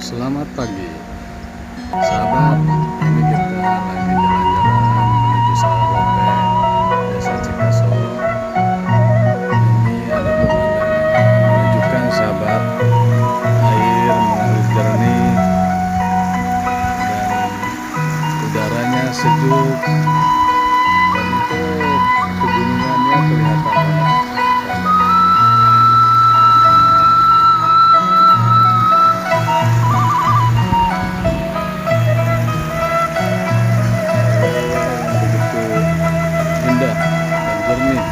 Selamat pagi, sahabat. Ini kita lagi jalan-jalan menuju Sawah Lope, Desa Cikaso. Ini ada pemandangan yang menunjukkan, sahabat, air mengalir jernih dan udaranya sejuk, dan itu pegunungannya kelihatan banget, sahabat. Indah dan jernih.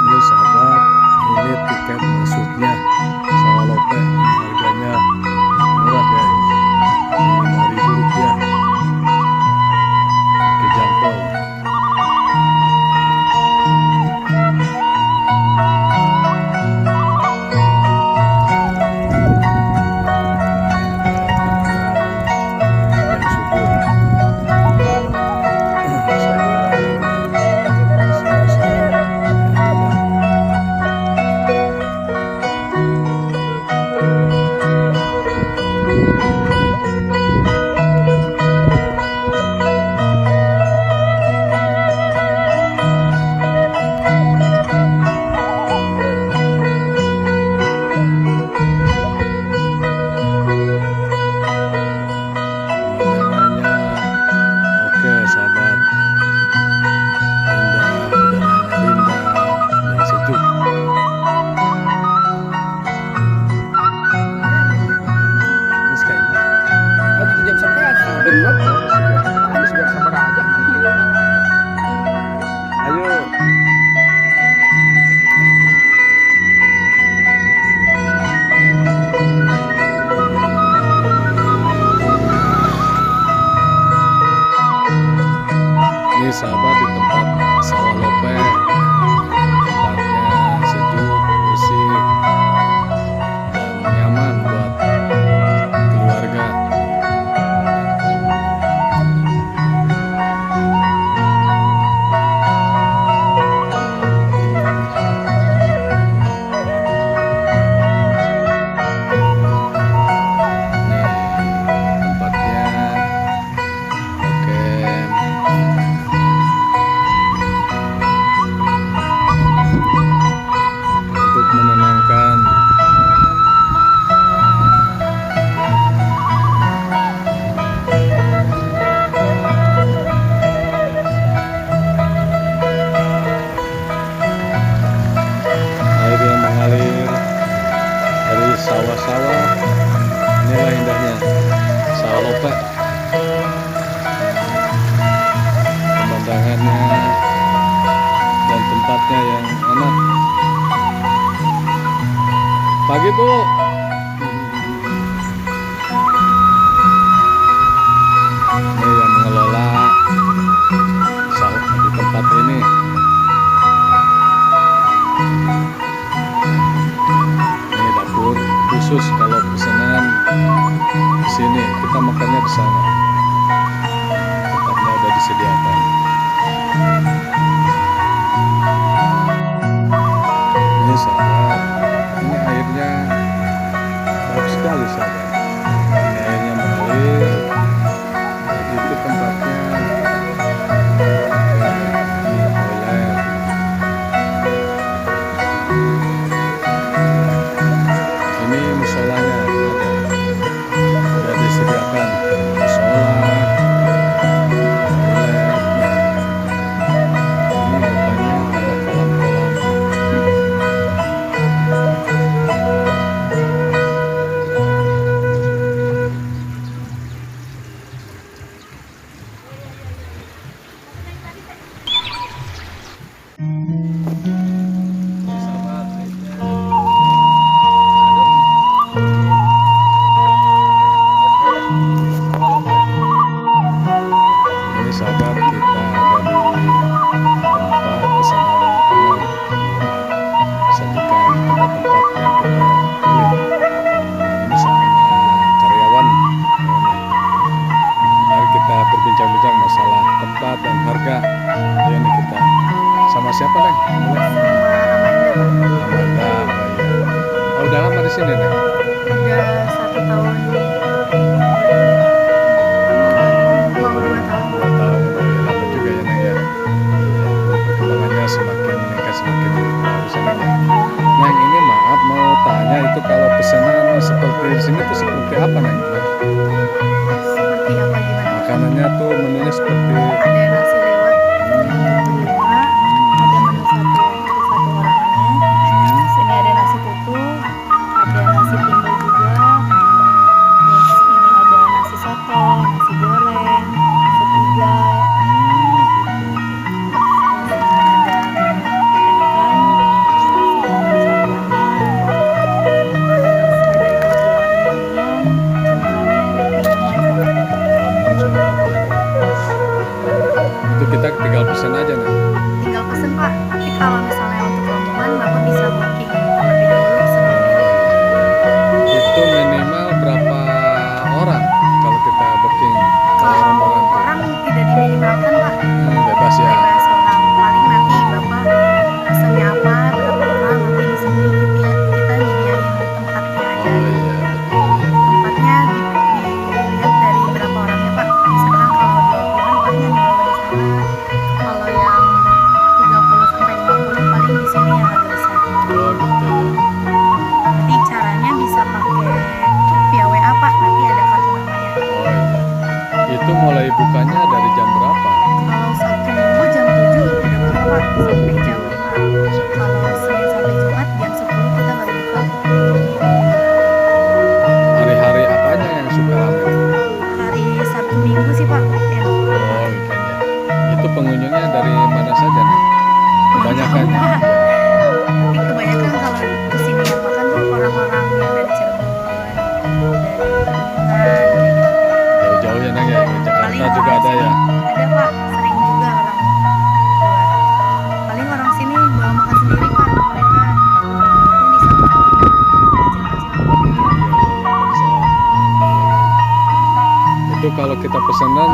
Ini, sahabat, ini tiket masuknya Sawah Lope. Harganya murah, guys, Rp5.000, terjangkau. Yang subur. Pemandangannya oke, sahabat, indah, udaranya rindang dan sejuk. Ini sekali. Aku jam sebelas, genap. Habis biar sabar aja. Ayo. Ini, sahabat, di tempat Sawah Lope. Tempatnya sejuk, bersih, dan nyaman buat keluarga. Nih, tempatnya oke. Untuk menenangkan. Air yang mengalir dari sawah-sawah. Inilah indahnya Sawah Lope. Pemandangannya dan tempatnya yang enak. Pagi, Bu. Ini yang mengelola sawah di tempat ini. Ini dapur khusus kalau pesanan di sini, kita makannya di sana. Tempatnya udah disediakan. Ini, sahabat, ini airnya bagus sekali, sahabat. Ini airnya mengalir. Dan itu tempatnya toilet. Ini musolanya ada disediakan musola. Neng? Seperti apa gimana? Makanannya tuh menunya seperti Ada nasi lewat untuk berlima, ada menu satu untuk satu orangnya. Sini ada nasi tutu, ada nasi timbel juga. Terus ini ada nasi soto, nasi goreng, sup iga, terus ini ada ikan-ikan, itu kita tinggal pesan aja Neng. tinggal pesen Pak. Tapi kalau misalnya untuk rombongan Bapak bisa booking terlebih dahulu sebelumnya. Itu minimal berapa orang kalau kita booking kalau Kalau rombongan tuh? orang tidak diminimalkan Pak, Bebas ya. bebas orang. Paling nanti Bapak pesannya apa, berapa orang, nanti di sini kita nyediain tempatnya aja. Oh iya betul ya. Tempatnya dilihat dari berapa orangnya Pak. Misalkan kalau 20-an paling yang di sana. Kalau yang 30 sampai 50 paling di sini yang agak besar. Oh gitu ya. Nanti caranya bisa pakai via WA Pak, nanti ada kartu namanya. Oh iya. Itu mulai bukanya dari jam berapa? Kalau Sabtu Minggu jam 7 udah buka Pak, sampai jam 5. Kalau Senin sampai Jumat jam 10 kita baru buka. Hari-hari apanya yang suka rame? Hari Sabtu Minggu sih Pak, weekend. Oh weekendnya. Itu pengunjungnya dari mana saja nih? Kebanyakan ya. Tapi kebanyakan kalau kesini yang makan tuh orang-orang yang dari Cirebon, dari Kuningan, kayak gitu. Jauh-jauh ya Neng ya. Ke Paling Jakarta juga orang ada ya. sini- Ada Pak, sering juga orang luar. Paling orang sini bawa makan sendiri Pak, mereka ini di Itu kalau kita pesanan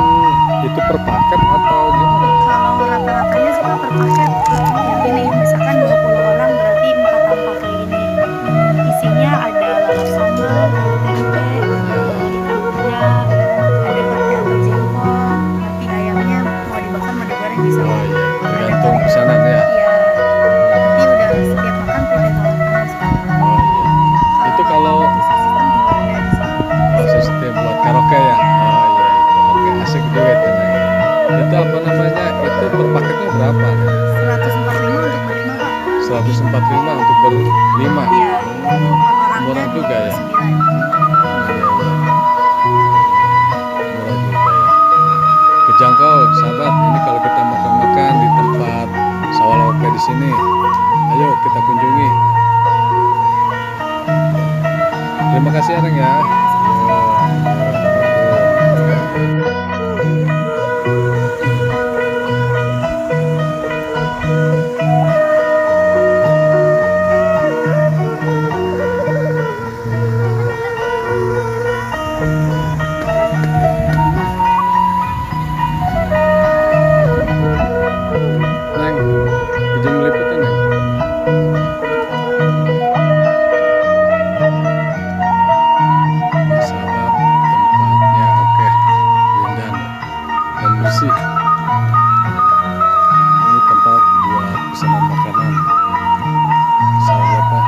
itu per paket atau gimana? Kalau rata-ratanya sih Pak per paket. Yang ini misalkan 20 orang berarti 4 tampah kayak gini. Isinya ada lalap sambal, tahu tempe, ikan kuda, ada pate atau jengkol. Nanti ayamnya mau dibakar mau digoreng bisa. Oh Pak. iya, Ada tergantung goreng. pesanan ya. Iya. Nanti udah setiap makan udah tahu panas Pak. Oh iya. Itu kalau sistem juga ada di sini. sistem buat karaoke ya. Oh iya itu. Oke asik juga itu Neng. Itu apa namanya? Itu per paketnya berapa? Neng? 145 untuk berlima Pak. 145 untuk berlima. Iya. Per orangnya Murah juga ya? 29. Iya, iya. Murah juga ya. Kejangkau sahabat, ini kalau kita makan-makan di tempat Sawaloke di sini, ayo kita kunjungi. Terima kasih ya Neng ya. Neng, izin meliputnya Neng. Sahabat, tempatnya oke, indah dan bersih. Ini tempat buat pesanan makanan. Sahabat Pak.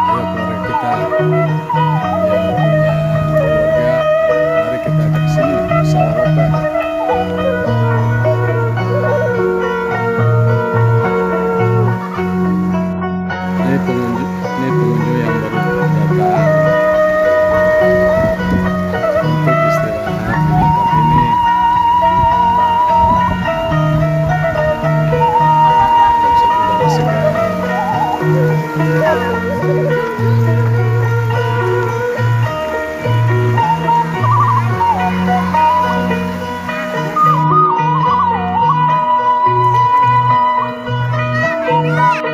Ayo keluarga kita yang punya keluarga, mari kita ajak ke sini Sawaloka. Ini pengunjung yang baru datang untuk istirahat di tempat ini. Bisa udara segar.